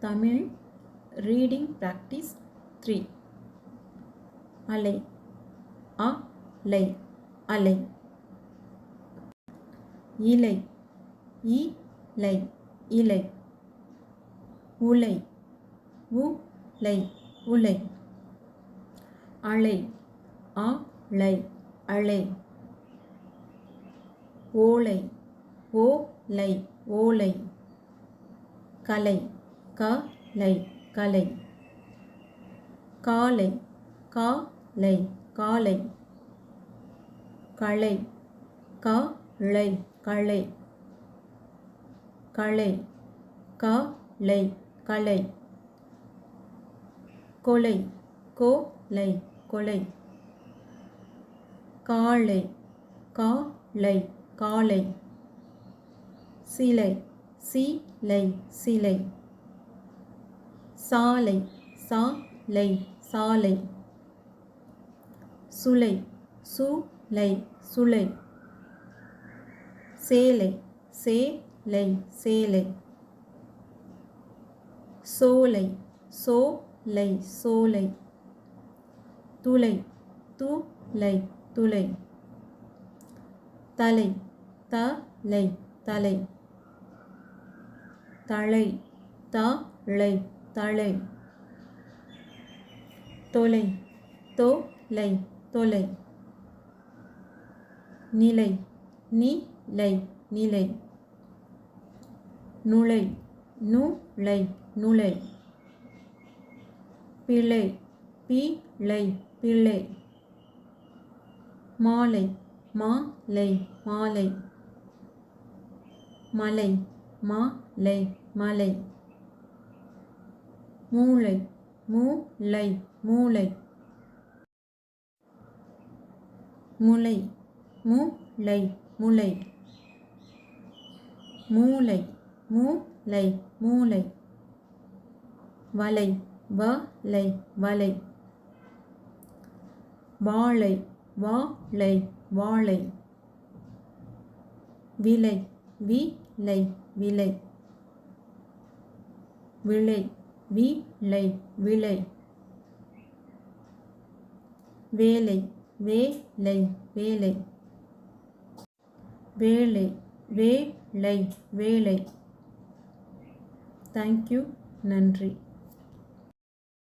Tamil Reading Practice 3. Alai, alai, alai. Ilai, ilai, ilai. Ulai, ulai, ulai. Alai, alai, alai. Olai, olai, olai. Kalai, kalai, kalai. Kalai, kalai, kalai. Kalai, kalai, kalai. Kalai, kalai, kalai. Kolai, kolai, kolai. Kalai, kalai, kalai. Silai, silai, silai. Salai, salai, salai. Sulai, sulai, sulai. Selai, selai, selai. Solai, solai, solai. Tulai, tulai, tulai. Talai, talai, talai. Talai, talai, talai. Tolai, tolai, tolai. Nilai, nilai, nilai. Nulai, nulai, nulai. Pilai, pilai, pilai. Malai, malai, malai. Malai, malai, malai. மூளை, மூளை, மூளை. முளை, மூளை, முளை. மூளை, மூளை, மூளை. வலை, வலை, வலை. வாழை, வாழை, வாழை. விலை, விலை, விலை. விளை, விளை, விளை. வேலை, வேலை, வேலை. வேலை, வேலை, வேலை. Thank you. நன்றி.